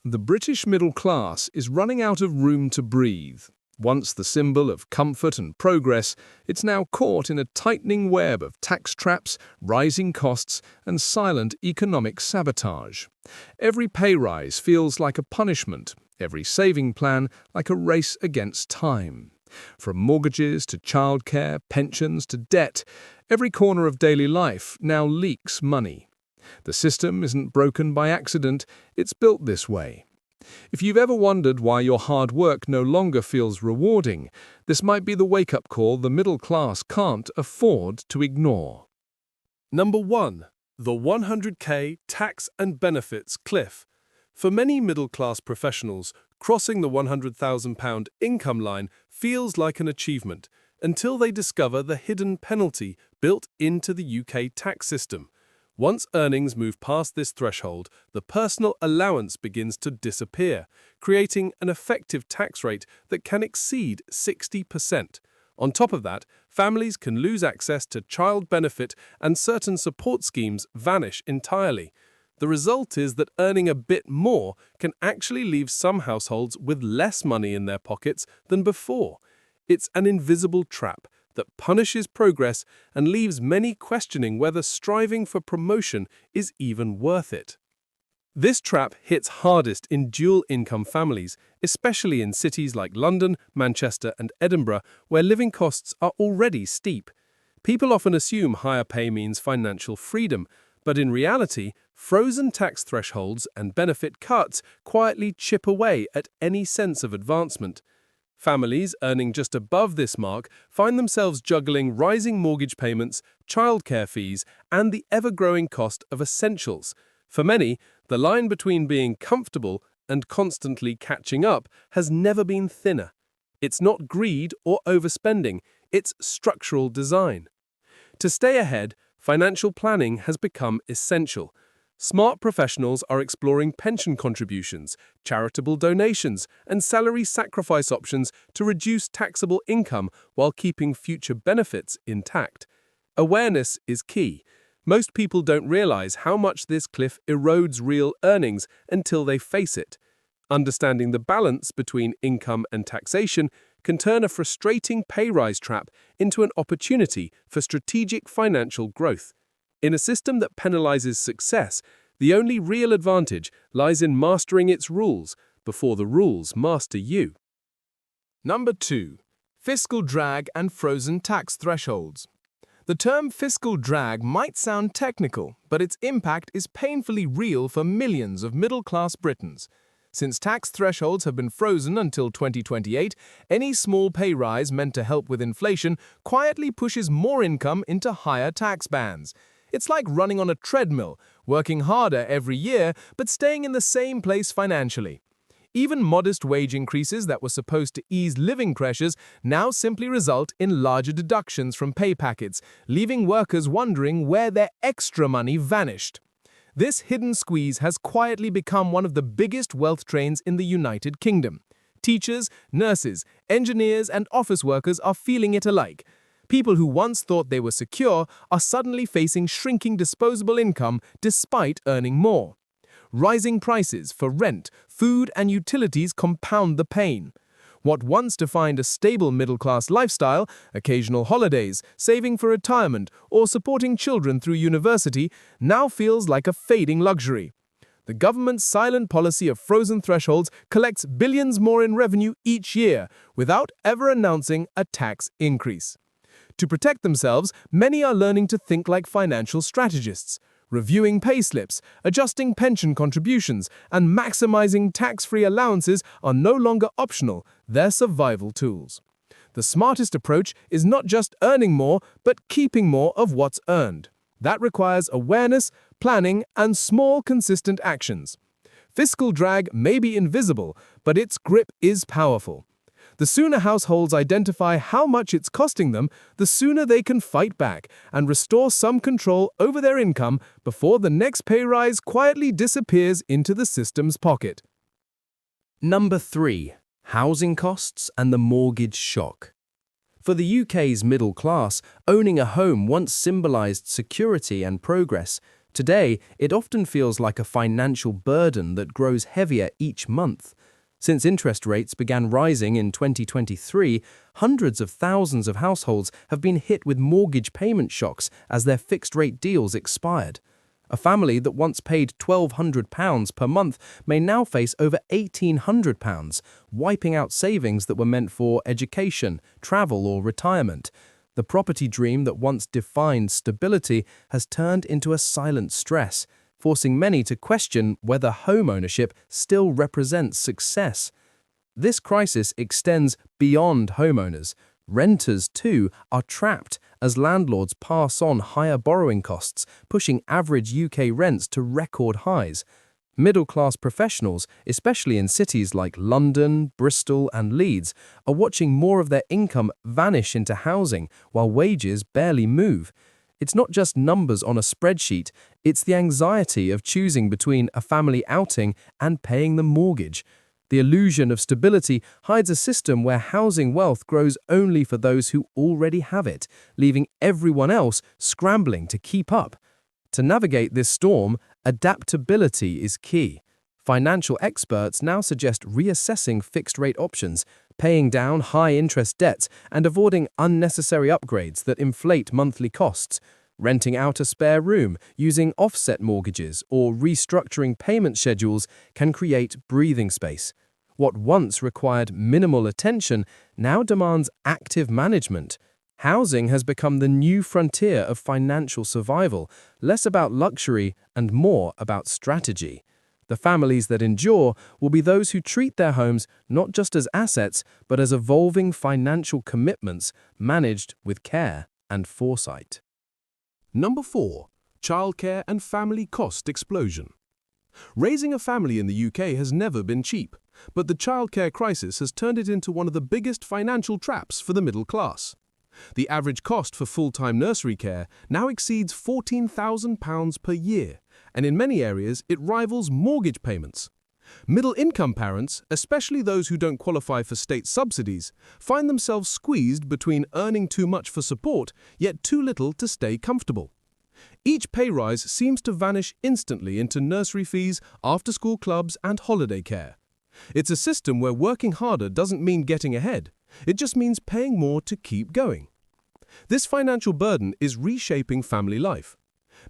The British middle class is running out of room to breathe. Once the symbol of comfort and progress, it's now caught in a tightening web of tax traps, rising costs, and silent economic sabotage. Every pay rise feels like a punishment, every saving plan like a race against time. From mortgages to childcare, pensions to debt, every corner of daily life now leaks money. The system isn't broken by accident, it's built this way. If you've ever wondered why your hard work no longer feels rewarding, this might be the wake-up call the middle class can't afford to ignore. Number 1. The 100K tax and benefits cliff. For many middle-class professionals, crossing the £100,000 income line feels like an achievement until they discover the hidden penalty built into the UK tax system. Once earnings move past this threshold, the personal allowance begins to disappear, creating an effective tax rate that can exceed 60%. On top of that, families can lose access to child benefit and certain support schemes vanish entirely. The result is that earning a bit more can actually leave some households with less money in their pockets than before. It's an invisible trap that punishes progress and leaves many questioning whether striving for promotion is even worth it. This trap hits hardest in dual-income families, especially in cities like London, Manchester, and Edinburgh, where living costs are already steep. People often assume higher pay means financial freedom, but in reality, frozen tax thresholds and benefit cuts quietly chip away at any sense of advancement. Families earning just above this mark find themselves juggling rising mortgage payments, childcare fees, and the ever-growing cost of essentials. For many, the line between being comfortable and constantly catching up has never been thinner. It's not greed or overspending, it's structural design. To stay ahead, financial planning has become essential. Smart professionals are exploring pension contributions, charitable donations, and salary sacrifice options to reduce taxable income while keeping future benefits intact. Awareness is key. Most people don't realize how much this cliff erodes real earnings until they face it. Understanding the balance between income and taxation can turn a frustrating pay rise trap into an opportunity for strategic financial growth. In a system that penalizes success, the only real advantage lies in mastering its rules before the rules master you. Number 2. Fiscal drag and frozen tax thresholds. The term fiscal drag might sound technical, but its impact is painfully real for millions of middle-class Britons. Since tax thresholds have been frozen until 2028, any small pay rise meant to help with inflation quietly pushes more income into higher tax bands. It's like running on a treadmill, working harder every year, but staying in the same place financially. Even modest wage increases that were supposed to ease living pressures now simply result in larger deductions from pay packets, leaving workers wondering where their extra money vanished. This hidden squeeze has quietly become one of the biggest wealth drains in the United Kingdom. Teachers, nurses, engineers, and office workers are feeling it alike. People who once thought they were secure are suddenly facing shrinking disposable income despite earning more. Rising prices for rent, food, and utilities compound the pain. What once defined a stable middle-class lifestyle, occasional holidays, saving for retirement, or supporting children through university, now feels like a fading luxury. The government's silent policy of frozen thresholds collects billions more in revenue each year without ever announcing a tax increase. To protect themselves, many are learning to think like financial strategists, reviewing pay slips, adjusting pension contributions, and maximizing tax-free allowances are no longer optional, they're survival tools. The smartest approach is not just earning more, but keeping more of what's earned. That requires awareness, planning, and small, consistent actions. Fiscal drag may be invisible, but its grip is powerful. The sooner households identify how much it's costing them, the sooner they can fight back and restore some control over their income before the next pay rise quietly disappears into the system's pocket. Number 3. Housing costs and the mortgage shock. For the UK's middle class, owning a home once symbolized security and progress. Today, it often feels like a financial burden that grows heavier each month. Since interest rates began rising in 2023, hundreds of thousands of households have been hit with mortgage payment shocks as their fixed-rate deals expired. A family that once paid £1,200 per month may now face over £1,800, wiping out savings that were meant for education, travel, or retirement. The property dream that once defined stability has turned into a silent stress, forcing many to question whether homeownership still represents success. This crisis extends beyond homeowners. Renters, too, are trapped as landlords pass on higher borrowing costs, pushing average UK rents to record highs. Middle-class professionals, especially in cities like London, Bristol, and Leeds, are watching more of their income vanish into housing while wages barely move. It's not just numbers on a spreadsheet, it's the anxiety of choosing between a family outing and paying the mortgage. The illusion of stability hides a system where housing wealth grows only for those who already have it, leaving everyone else scrambling to keep up. To navigate this storm, adaptability is key. Financial experts now suggest reassessing fixed-rate options, paying down high-interest debts, and avoiding unnecessary upgrades that inflate monthly costs. Renting out a spare room, using offset mortgages, or restructuring payment schedules can create breathing space. What once required minimal attention now demands active management. Housing has become the new frontier of financial survival, less about luxury and more about strategy. The families that endure will be those who treat their homes not just as assets, but as evolving financial commitments managed with care and foresight. Number 4. Childcare and family cost explosion. Raising a family in the UK has never been cheap, but the childcare crisis has turned it into one of the biggest financial traps for the middle class. The average cost for full-time nursery care now exceeds £14,000 per year, and in many areas it rivals mortgage payments. Middle-income parents, especially those who don't qualify for state subsidies, find themselves squeezed between earning too much for support, yet too little to stay comfortable. Each pay rise seems to vanish instantly into nursery fees, after-school clubs, and holiday care. It's a system where working harder doesn't mean getting ahead. It just means paying more to keep going. This financial burden is reshaping family life.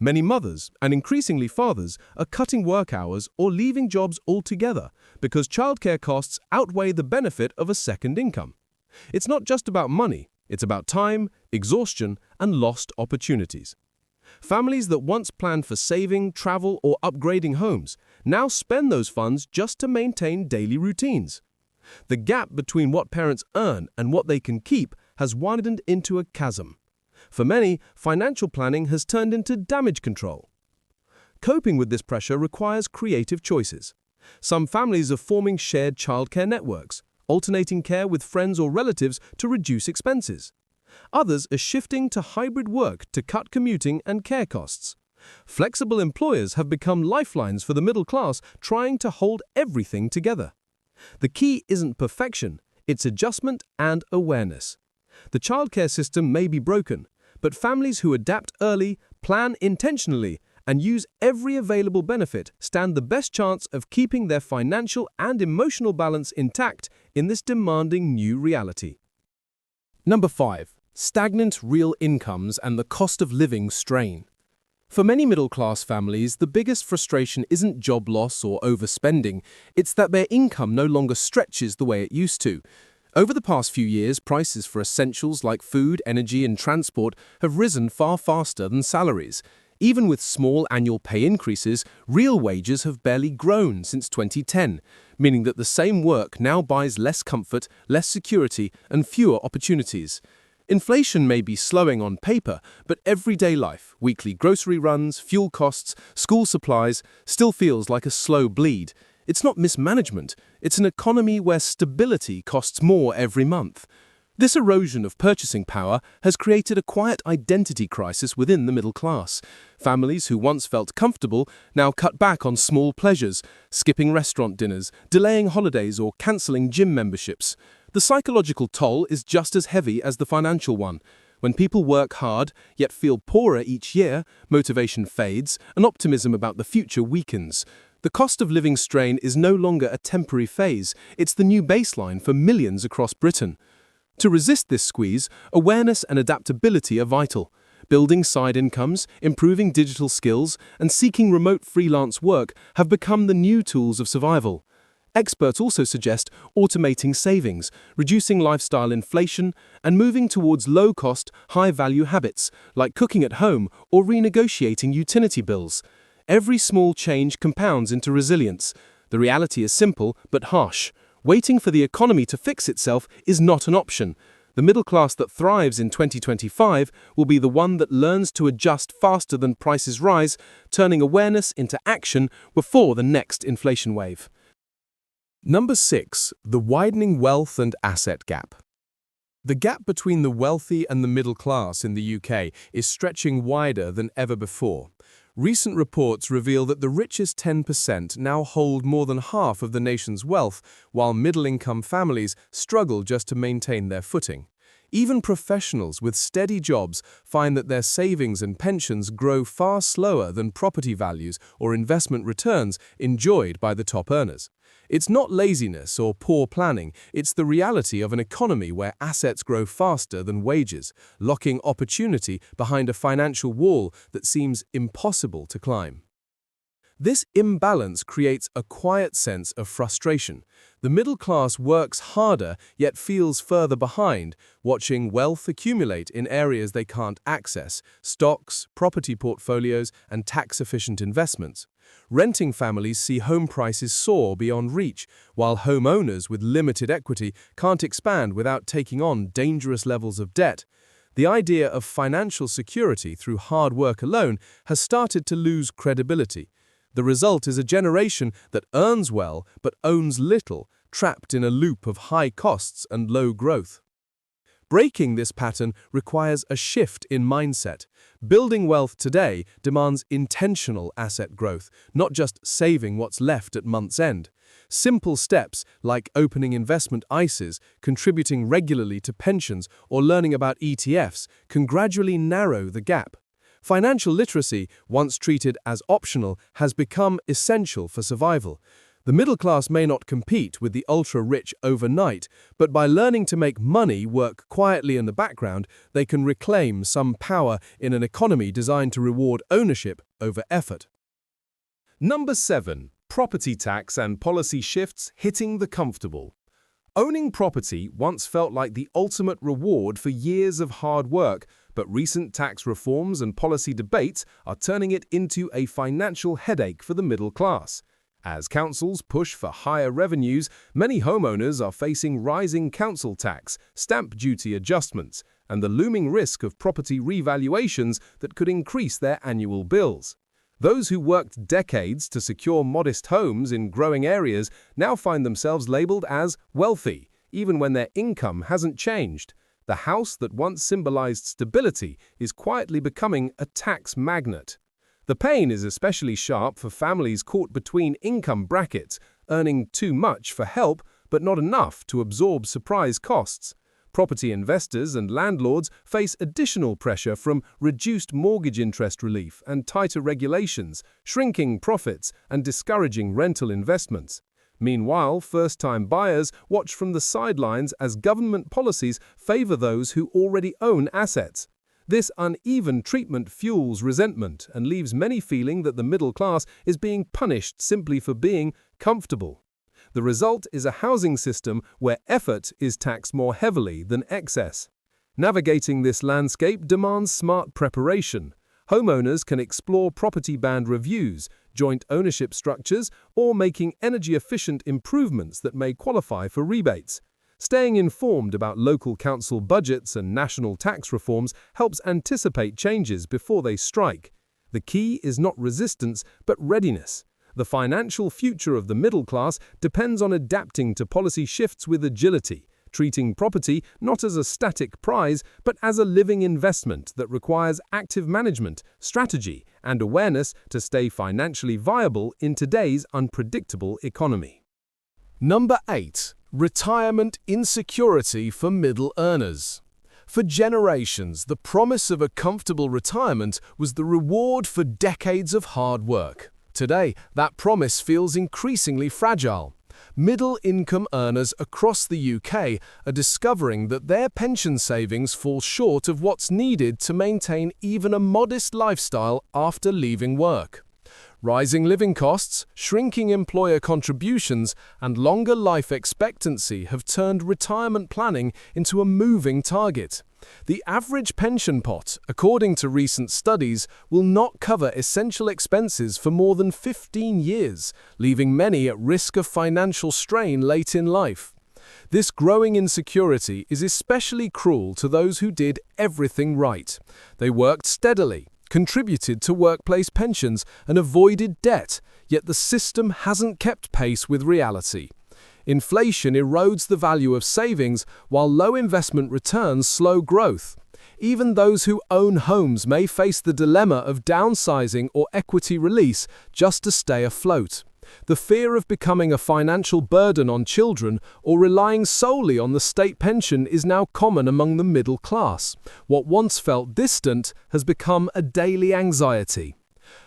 Many mothers, and increasingly fathers, are cutting work hours or leaving jobs altogether because childcare costs outweigh the benefit of a second income. It's not just about money, it's about time, exhaustion, and lost opportunities. Families that once planned for saving, travel, or upgrading homes now spend those funds just to maintain daily routines. The gap between what parents earn and what they can keep has widened into a chasm. For many, financial planning has turned into damage control. Coping with this pressure requires creative choices. Some families are forming shared childcare networks, alternating care with friends or relatives to reduce expenses. Others are shifting to hybrid work to cut commuting and care costs. Flexible employers have become lifelines for the middle class trying to hold everything together. The key isn't perfection, it's adjustment and awareness. The childcare system may be broken, but families who adapt early, plan intentionally, and use every available benefit stand the best chance of keeping their financial and emotional balance intact in this demanding new reality. Number 5. Stagnant real incomes and the cost of living strain. For many middle-class families, the biggest frustration isn't job loss or overspending, it's that their income no longer stretches the way it used to. Over the past few years, prices for essentials like food, energy, and transport have risen far faster than salaries. Even with small annual pay increases, real wages have barely grown since 2010, meaning that the same work now buys less comfort, less security, and fewer opportunities. Inflation may be slowing on paper, but everyday life, weekly grocery runs, fuel costs, school supplies, still feels like a slow bleed. It's not mismanagement, it's an economy where stability costs more every month. This erosion of purchasing power has created a quiet identity crisis within the middle class. Families who once felt comfortable now cut back on small pleasures, skipping restaurant dinners, delaying holidays, or cancelling gym memberships. The psychological toll is just as heavy as the financial one. When people work hard, yet feel poorer each year, motivation fades, and optimism about the future weakens. The cost of living strain is no longer a temporary phase, it's the new baseline for millions across Britain. To resist this squeeze, awareness and adaptability are vital. Building side incomes, improving digital skills, and seeking remote freelance work have become the new tools of survival. Experts also suggest automating savings, reducing lifestyle inflation, and moving towards low-cost, high-value habits like cooking at home or renegotiating utility bills. Every small change compounds into resilience. The reality is simple but harsh. Waiting for the economy to fix itself is not an option. The middle class that thrives in 2025 will be the one that learns to adjust faster than prices rise, turning awareness into action before the next inflation wave. Number 6. The widening wealth and asset gap. The gap between the wealthy and the middle class in the UK is stretching wider than ever before. Recent reports reveal that the richest 10% now hold more than half of the nation's wealth, while middle-income families struggle just to maintain their footing. Even professionals with steady jobs find that their savings and pensions grow far slower than property values or investment returns enjoyed by the top earners. It's not laziness or poor planning, it's the reality of an economy where assets grow faster than wages, locking opportunity behind a financial wall that seems impossible to climb. This imbalance creates a quiet sense of frustration. The middle class works harder yet feels further behind, watching wealth accumulate in areas they can't access: stocks, property portfolios, and tax-efficient investments. Renting families see home prices soar beyond reach, while homeowners with limited equity can't expand without taking on dangerous levels of debt. The idea of financial security through hard work alone has started to lose credibility. The result is a generation that earns well but owns little, trapped in a loop of high costs and low growth. Breaking this pattern requires a shift in mindset. Building wealth today demands intentional asset growth, not just saving what's left at month's end. Simple steps like opening investment ISAs, contributing regularly to pensions, or learning about ETFs can gradually narrow the gap. Financial literacy, once treated as optional, has become essential for survival. The middle class may not compete with the ultra-rich overnight, but by learning to make money work quietly in the background, they can reclaim some power in an economy designed to reward ownership over effort. Number 7. Property tax and policy shifts hitting the comfortable. Owning property once felt like the ultimate reward for years of hard work, but recent tax reforms and policy debates are turning it into a financial headache for the middle class. As councils push for higher revenues, many homeowners are facing rising council tax, stamp duty adjustments, and the looming risk of property revaluations that could increase their annual bills. Those who worked decades to secure modest homes in growing areas now find themselves labeled as wealthy, even when their income hasn't changed. The house that once symbolized stability is quietly becoming a tax magnet. The pain is especially sharp for families caught between income brackets, earning too much for help but not enough to absorb surprise costs. Property investors and landlords face additional pressure from reduced mortgage interest relief and tighter regulations, shrinking profits and discouraging rental investments. Meanwhile, first-time buyers watch from the sidelines as government policies favor those who already own assets. This uneven treatment fuels resentment and leaves many feeling that the middle class is being punished simply for being comfortable. The result is a housing system where effort is taxed more heavily than excess. Navigating this landscape demands smart preparation. Homeowners can explore property band reviews, joint ownership structures, or making energy-efficient improvements that may qualify for rebates. Staying informed about local council budgets and national tax reforms helps anticipate changes before they strike. The key is not resistance, but readiness. The financial future of the middle class depends on adapting to policy shifts with agility, treating property not as a static prize, but as a living investment that requires active management, strategy, and awareness to stay financially viable in today's unpredictable economy. Number 8. Retirement insecurity for middle earners. For generations, the promise of a comfortable retirement was the reward for decades of hard work. Today, that promise feels increasingly fragile. Middle-income earners across the UK are discovering that their pension savings fall short of what's needed to maintain even a modest lifestyle after leaving work. Rising living costs, shrinking employer contributions, and longer life expectancy have turned retirement planning into a moving target. The average pension pot, according to recent studies, will not cover essential expenses for more than 15 years, leaving many at risk of financial strain late in life. This growing insecurity is especially cruel to those who did everything right. They worked steadily, contributed to workplace pensions, and avoided debt, yet the system hasn't kept pace with reality. Inflation erodes the value of savings, while low investment returns slow growth. Even those who own homes may face the dilemma of downsizing or equity release just to stay afloat. The fear of becoming a financial burden on children or relying solely on the state pension is now common among the middle class. What once felt distant has become a daily anxiety.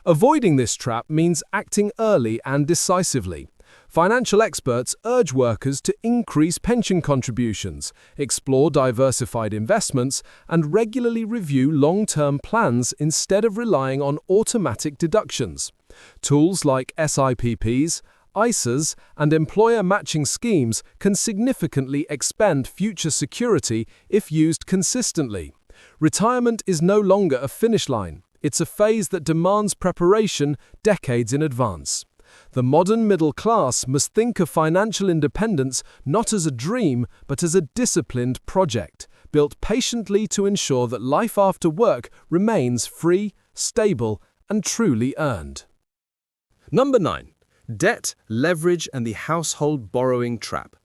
Avoiding this trap means acting early and decisively. Financial experts urge workers to increase pension contributions, explore diversified investments, and regularly review long-term plans instead of relying on automatic deductions. Tools like SIPPs, ISAs, and employer matching schemes can significantly expand future security if used consistently. Retirement is no longer a finish line. It's a phase that demands preparation decades in advance. The modern middle class must think of financial independence not as a dream, but as a disciplined project, built patiently to ensure that life after work remains free, stable, and truly earned. Number 9. Debt, leverage, and the household borrowing trap.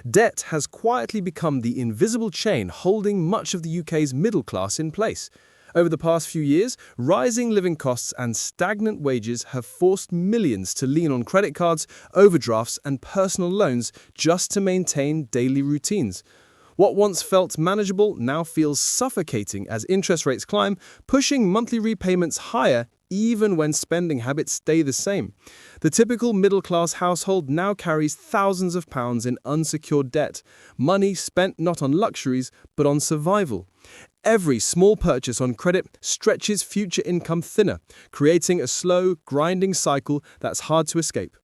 Debt has quietly become the invisible chain holding much of the UK's middle class in place. Over the past few years, rising living costs and stagnant wages have forced millions to lean on credit cards, overdrafts, and personal loans just to maintain daily routines. What once felt manageable now feels suffocating as interest rates climb, pushing monthly repayments higher even when spending habits stay the same. The typical middle-class household now carries thousands of pounds in unsecured debt, money spent not on luxuries but on survival. Every small purchase on credit stretches future income thinner, creating a slow, grinding cycle that's hard to escape.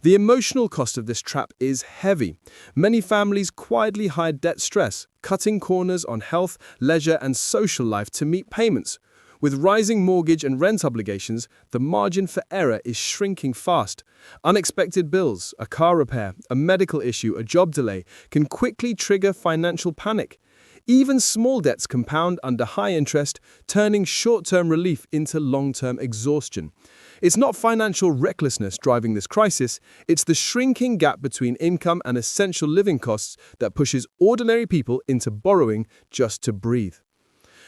The emotional cost of this trap is heavy. Many families quietly hide debt stress, cutting corners on health, leisure, and social life to meet payments. With rising mortgage and rent obligations, the margin for error is shrinking fast. Unexpected bills, a car repair, a medical issue, a job delay can quickly trigger financial panic. Even small debts compound under high interest, turning short-term relief into long-term exhaustion. It's not financial recklessness driving this crisis, it's the shrinking gap between income and essential living costs that pushes ordinary people into borrowing just to breathe.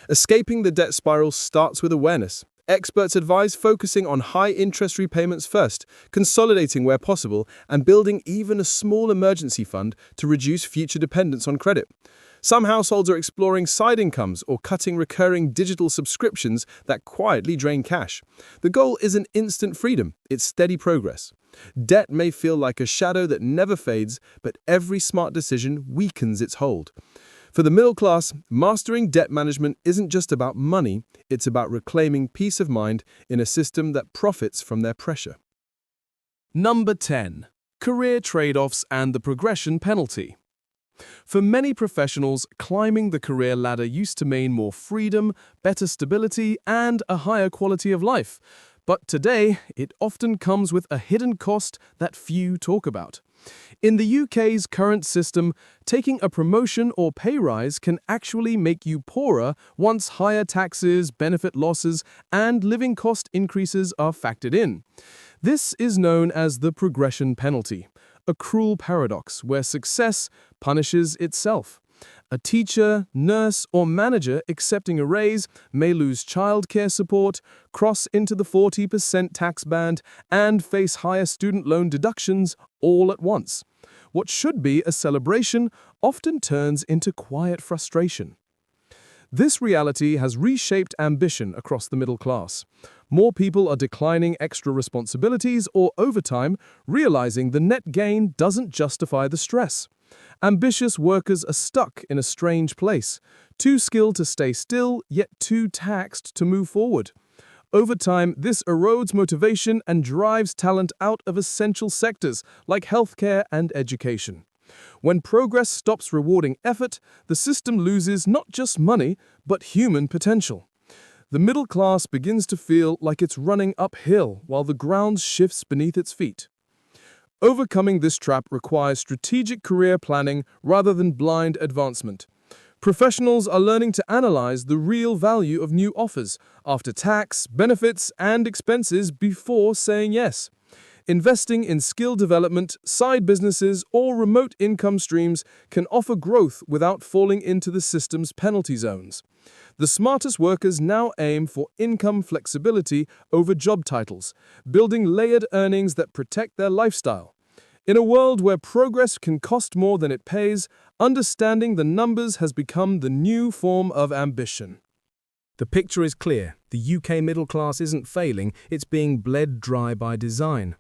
Escaping the debt spiral starts with awareness. Experts advise focusing on high-interest repayments first, consolidating where possible, and building even a small emergency fund to reduce future dependence on credit. Some households are exploring side incomes or cutting recurring digital subscriptions that quietly drain cash. The goal isn't instant freedom, it's steady progress. Debt may feel like a shadow that never fades, but every smart decision weakens its hold. For the middle class, mastering debt management isn't just about money, it's about reclaiming peace of mind in a system that profits from their pressure. Number 10. Career trade-offs and the progression penalty. For many professionals, climbing the career ladder used to mean more freedom, better stability, and a higher quality of life. But today, it often comes with a hidden cost that few talk about. In the UK's current system, taking a promotion or pay rise can actually make you poorer once higher taxes, benefit losses, and living cost increases are factored in. This is known as the progression penalty, a cruel paradox where success punishes itself. A teacher, nurse, or manager accepting a raise may lose childcare support, cross into the 40% tax band, and face higher student loan deductions all at once. What should be a celebration often turns into quiet frustration. This reality has reshaped ambition across the middle class. More people are declining extra responsibilities or overtime, realizing the net gain doesn't justify the stress. Ambitious workers are stuck in a strange place, too skilled to stay still, yet too taxed to move forward. Over time, this erodes motivation and drives talent out of essential sectors like healthcare and education. When progress stops rewarding effort, the system loses not just money, but human potential. The middle class begins to feel like it's running uphill while the ground shifts beneath its feet. Overcoming this trap requires strategic career planning rather than blind advancement. Professionals are learning to analyze the real value of new offers after tax, benefits, and expenses before saying yes. Investing in skill development, side businesses, or remote income streams can offer growth without falling into the system's penalty zones. The smartest workers now aim for income flexibility over job titles, building layered earnings that protect their lifestyle. In a world where progress can cost more than it pays, understanding the numbers has become the new form of ambition. The picture is clear. The UK middle class isn't failing, it's being bled dry by design.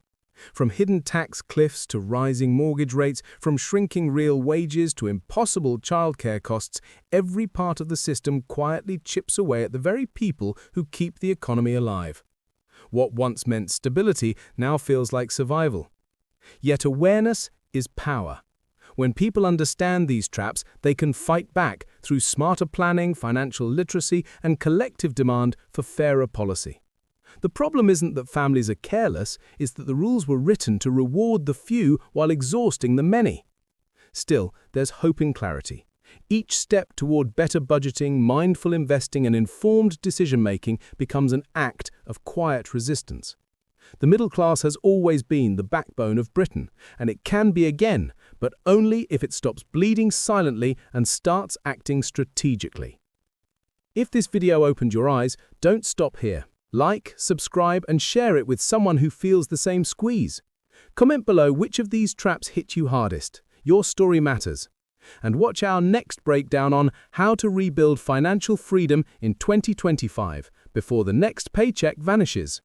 From hidden tax cliffs to rising mortgage rates, from shrinking real wages to impossible childcare costs, every part of the system quietly chips away at the very people who keep the economy alive. What once meant stability now feels like survival. Yet awareness is power. When people understand these traps, they can fight back through smarter planning, financial literacy, and collective demand for fairer policy. The problem isn't that families are careless, it's that the rules were written to reward the few while exhausting the many. Still, there's hope in clarity. Each step toward better budgeting, mindful investing, and informed decision-making becomes an act of quiet resistance. The middle class has always been the backbone of Britain, and it can be again, but only if it stops bleeding silently and starts acting strategically. If this video opened your eyes, don't stop here. Like, subscribe, and share it with someone who feels the same squeeze. Comment below which of these traps hit you hardest. Your story matters. And watch our next breakdown on how to rebuild financial freedom in 2025 before the next paycheck vanishes.